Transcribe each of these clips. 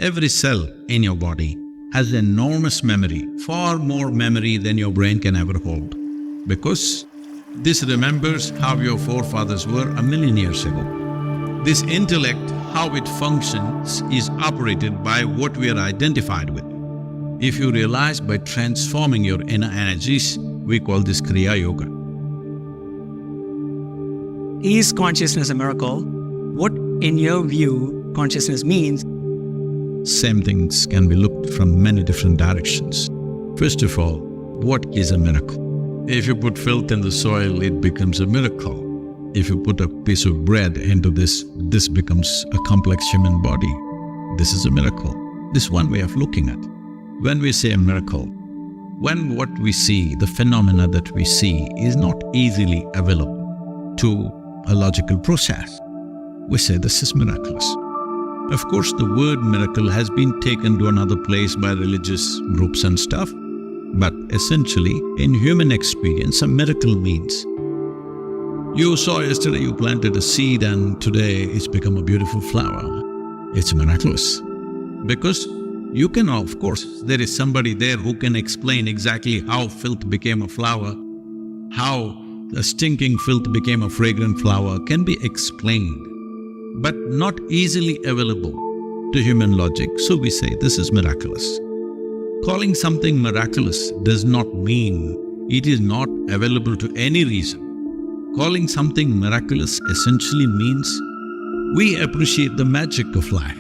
Every cell in your body has enormous memory, far more memory than your brain can ever hold, because this remembers how your forefathers were 1,000,000 years ago. This intellect, how it functions, is operated by what we are identified with. If you realize, by transforming your inner energies, we call this Kriya Yoga. Is consciousness a miracle? What, in your view, consciousness means? Same things can be looked from many different directions. First of all, what is a miracle? If you put filth in the soil, it becomes a miracle. If you put a piece of bread into this becomes a complex human body. This is a miracle. This is one way of looking at it. When we say a miracle, when what we see, the phenomena that we see is not easily available to a logical process, we say this is miraculous. Of course, the word miracle has been taken to another place by religious groups and stuff, but essentially, in human experience, a miracle means you saw yesterday you planted a seed and today it's become a beautiful flower. It's miraculous. Because you can, of course, there is somebody there who can explain exactly how filth became a flower, how the stinking filth became a fragrant flower can be explained, but not easily available to human logic, so we say this is miraculous. Calling something miraculous does not mean it is not available to any reason. Calling something miraculous essentially means we appreciate the magic of life.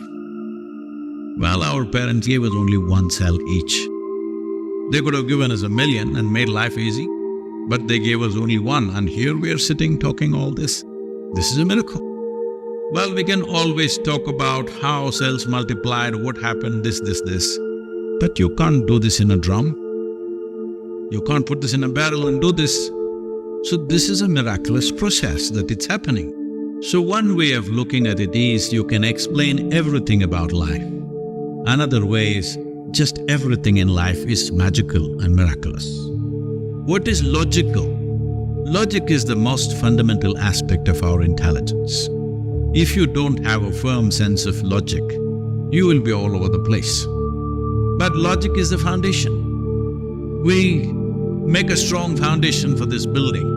Well, our parents gave us only one cell each. They could have given us 1,000,000 and made life easy, but they gave us only one, and here we are sitting talking all this. This is a miracle. Well, we can always talk about how cells multiplied, what happened, this, but you can't do this in a drum. You can't put this in a barrel and do this. So this is a miraculous process that it's happening. So one way of looking at it is you can explain everything about life. Another way is just everything in life is magical and miraculous. What is logical? Logic is the most fundamental aspect of our intelligence. If you don't have a firm sense of logic, you will be all over the place. But logic is the foundation. We make a strong foundation for this building,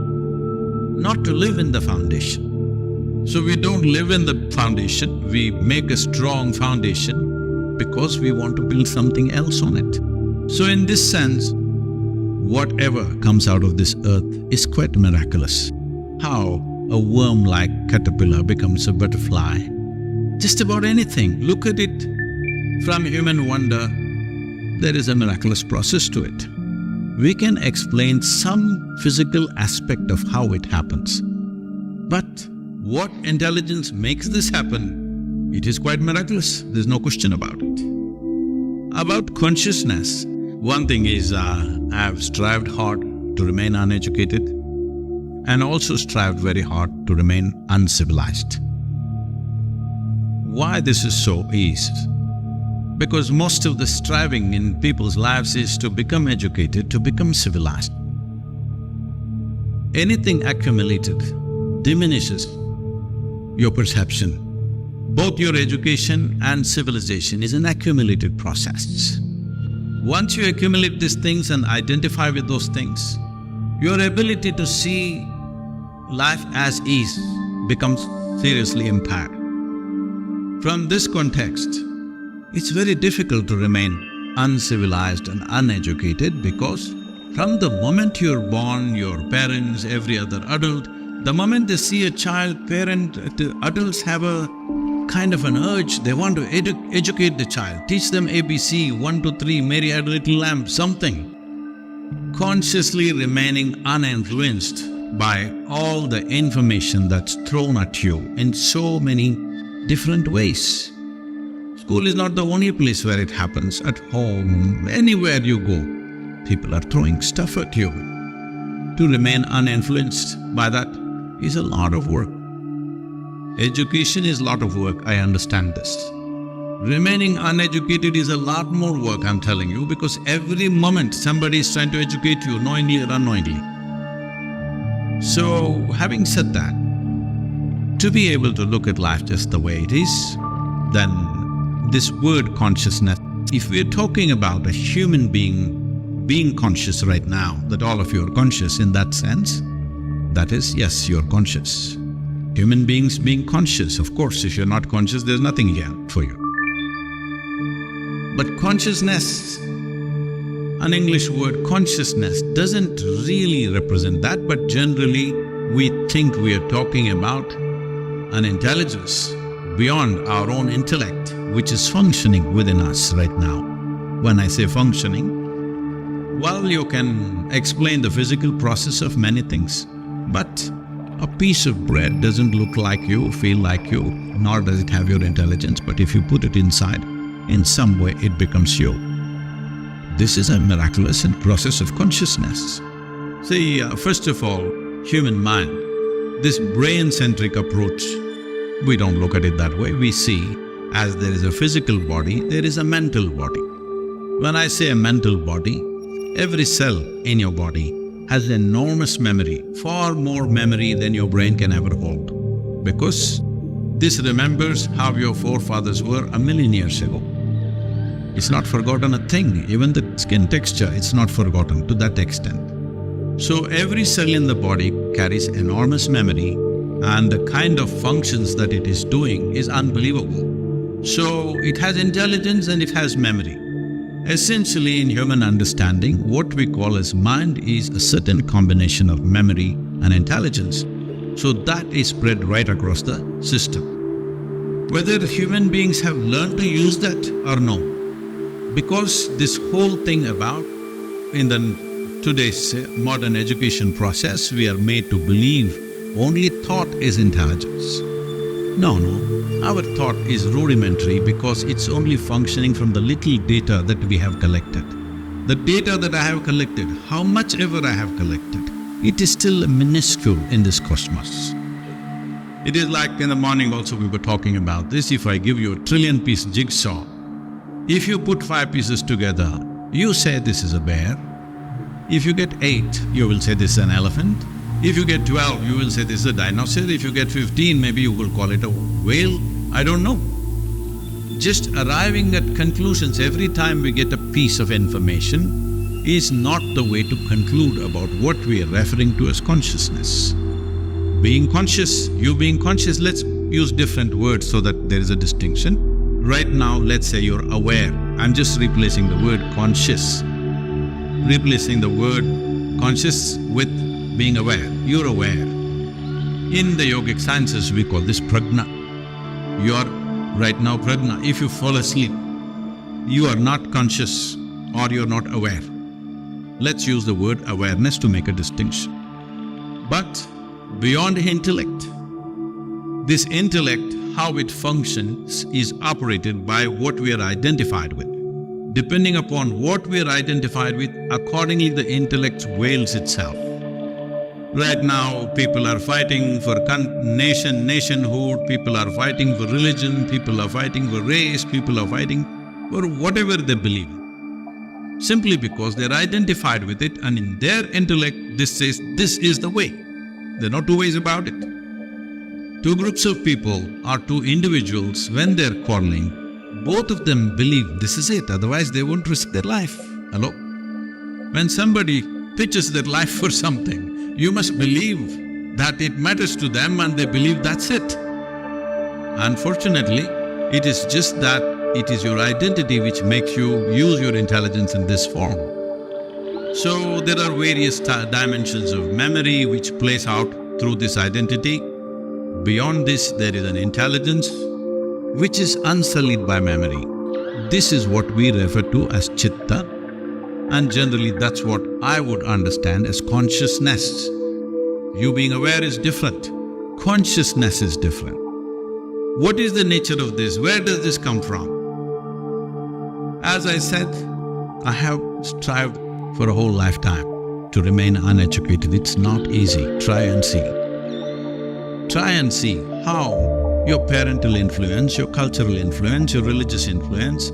not to live in the foundation. So we don't live in the foundation, we make a strong foundation because we want to build something else on it. So in this sense, whatever comes out of this earth is quite miraculous. How a worm-like caterpillar becomes a butterfly. Just about anything, look at it from human wonder, there is a miraculous process to it. We can explain some physical aspect of how it happens, but what intelligence makes this happen, it is quite miraculous, there's no question about it. About consciousness, one thing is I've strived hard to remain uneducated and also strived very hard to remain uncivilized. Why this is so is because most of the striving in people's lives is to become educated, to become civilized. Anything accumulated diminishes your perception. Both your education and civilization is an accumulated process. Once you accumulate these things and identify with those things, your ability to see life as is becomes seriously impaired. From this context, it's very difficult to remain uncivilized and uneducated because from the moment you're born, your parents, every other adult, the moment they see a child, the adults have a kind of an urge, they want to educate the child, teach them ABC, 1 to 3, Mary had a little lamb, something. Consciously remaining uninfluenced by all the information that's thrown at you in so many different ways. School is not the only place where it happens. At home, anywhere you go, people are throwing stuff at you. To remain uninfluenced by that is a lot of work. Education is a lot of work, I understand this. Remaining uneducated is a lot more work, I'm telling you, because every moment somebody is trying to educate you, knowingly or unknowingly. So, having said that, to be able to look at life just the way it is, then this word consciousness, if we're talking about a human being conscious right now, that all of you are conscious in that sense, that is, yes, you're conscious. Human beings being conscious, of course, if you're not conscious, there's nothing here for you. But consciousness, an English word consciousness, doesn't really represent that, but generally we think we are talking about an intelligence beyond our own intellect, which is functioning within us right now. When I say functioning, well, you can explain the physical process of many things, but a piece of bread doesn't look like you, feel like you, nor does it have your intelligence, but if you put it inside, in some way it becomes you. This is a miraculous process of consciousness. See, first of all, human mind, this brain-centric approach, we don't look at it that way. We see as there is a physical body, there is a mental body. When I say a mental body, every cell in your body has enormous memory, far more memory than your brain can ever hold, because this remembers how your forefathers were 1,000,000 years ago. It's not forgotten a thing, even the skin texture, it's not forgotten to that extent. So every cell in the body carries enormous memory, and the kind of functions that it is doing is unbelievable. So it has intelligence and it has memory. Essentially, in human understanding, what we call as mind is a certain combination of memory and intelligence. So that is spread right across the system. Whether human beings have learned to use that or no, because this whole thing about, in today's modern education process, we are made to believe only thought is intelligence. No, our thought is rudimentary because it's only functioning from the little data that we have collected. The data that I have collected, how much ever I have collected, it is still minuscule in this cosmos. It is like in the morning also we were talking about this, if I give you a 1,000,000,000-piece jigsaw, if you put 5 pieces together, you say this is a bear. If you get 8, you will say this is an elephant. If you get 12, you will say this is a dinosaur. If you get 15, maybe you will call it a whale. I don't know. Just arriving at conclusions every time we get a piece of information is not the way to conclude about what we are referring to as consciousness. Being conscious, you being conscious, let's use different words so that there is a distinction. Right now, let's say you're aware. I'm just replacing the word conscious, replacing the word conscious with being aware. You're aware. In the yogic sciences, we call this prajna. You're right now prajna. If you fall asleep, you are not conscious or you're not aware. Let's use the word awareness to make a distinction. But beyond intellect, this intellect, how it functions, is operated by what we are identified with. Depending upon what we are identified with, accordingly the intellect veils itself. Right now, people are fighting for nationhood, people are fighting for religion, people are fighting for race, people are fighting for whatever they believe in. Simply because they're identified with it, and in their intellect, this says, this is the way. There are no two ways about it. Two groups of people or two individuals, when they're quarreling, both of them believe this is it, otherwise they won't risk their life. Hello? When somebody pitches their life for something, you must believe that it matters to them and they believe that's it. Unfortunately, it is just that it is your identity which makes you use your intelligence in this form. So there are various dimensions of memory which plays out through this identity. Beyond this, there is an intelligence which is unsullied by memory. This is what we refer to as chitta, and generally that's what I would understand as consciousness. You being aware is different, consciousness is different. What is the nature of this? Where does this come from? As I said, I have strived for a whole lifetime to remain uneducated. It's not easy. Try and see. Try and see how your parental influence, your cultural influence, your religious influence,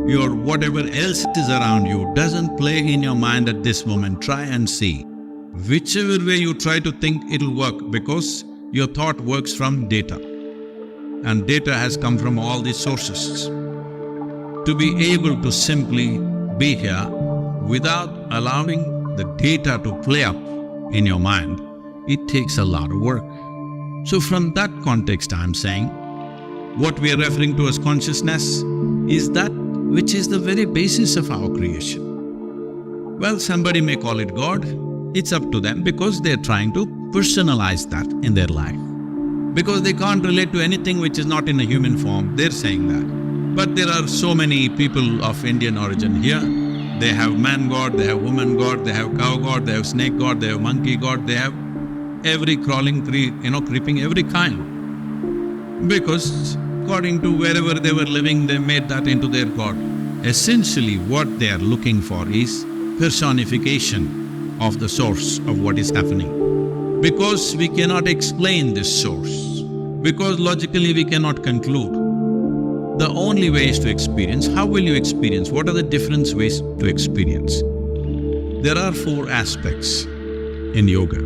your whatever else is around you doesn't play in your mind at this moment. Try and see. Whichever way you try to think, it'll work, because your thought works from data. And data has come from all these sources. To be able to simply be here without allowing the data to play up in your mind, it takes a lot of work. So from that context, I'm saying, what we are referring to as consciousness is that which is the very basis of our creation. Well, somebody may call it God, it's up to them because they're trying to personalize that in their life. Because they can't relate to anything which is not in a human form, they're saying that. But there are so many people of Indian origin here. They have man god, they have woman god, they have cow god, they have snake god, they have monkey god, they have every crawling creeping every kind. Because according to wherever they were living, they made that into their god. Essentially, what they are looking for is personification of the source of what is happening. Because we cannot explain this source, because logically we cannot conclude. The only way is to experience. How will you experience? What are the different ways to experience? There are 4 aspects in yoga.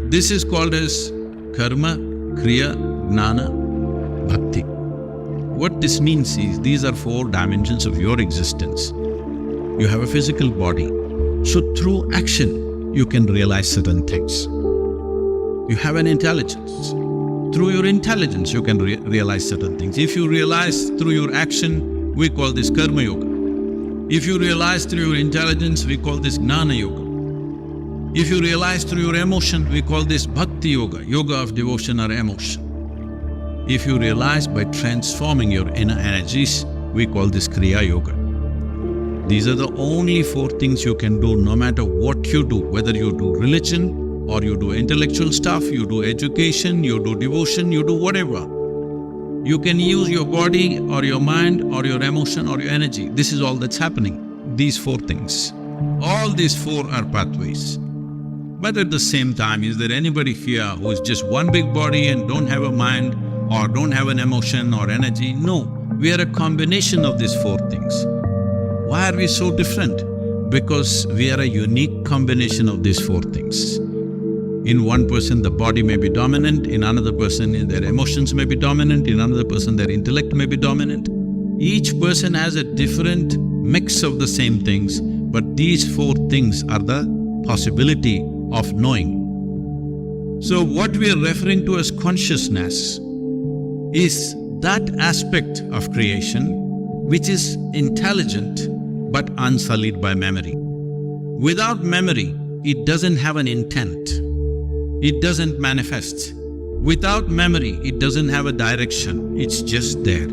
This is called as karma, kriya, gnana, bhakti. What this means is, these are 4 dimensions of your existence. You have a physical body, so through action, you can realize certain things. You have an intelligence. Through your intelligence, you can realize certain things. If you realize through your action, we call this karma yoga. If you realize through your intelligence, we call this gnana yoga. If you realize through your emotion, we call this bhakti yoga, yoga of devotion or emotion. If you realize by transforming your inner energies, we call this kriya yoga. These are the only 4 things you can do no matter what you do, whether you do religion, or you do intellectual stuff, you do education, you do devotion, you do whatever. You can use your body or your mind or your emotion or your energy. This is all that's happening, these 4 things. All these 4 are pathways. But at the same time, is there anybody here who is just one big body and don't have a mind or don't have an emotion or energy? No, we are a combination of these 4 things. Why are we so different? Because we are a unique combination of these 4 things. In one person, the body may be dominant, in another person, their emotions may be dominant, in another person, their intellect may be dominant. Each person has a different mix of the same things, but these 4 things are the possibility of knowing. So what we are referring to as consciousness is that aspect of creation which is intelligent but unsullied by memory. Without memory, it doesn't have an intent. It doesn't manifest. Without memory, it doesn't have a direction, it's just there.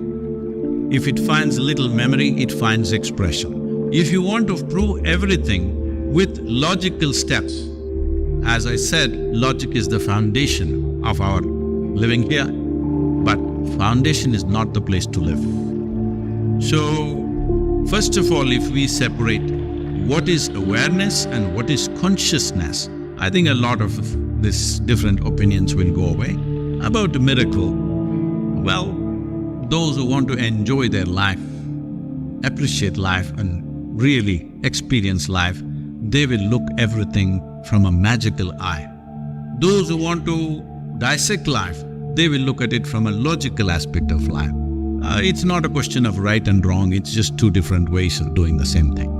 If it finds little memory, it finds expression. If you want to prove everything with logical steps, as I said, logic is the foundation of our living here, but foundation is not the place to live. So, first of all, if we separate what is awareness and what is consciousness, I think a lot of these different opinions will go away. About a miracle, well, those who want to enjoy their life, appreciate life and really experience life, they will look everything from a magical eye. Those who want to dissect life, they will look at it from a logical aspect of life. It's not a question of right and wrong, it's just 2 different ways of doing the same thing.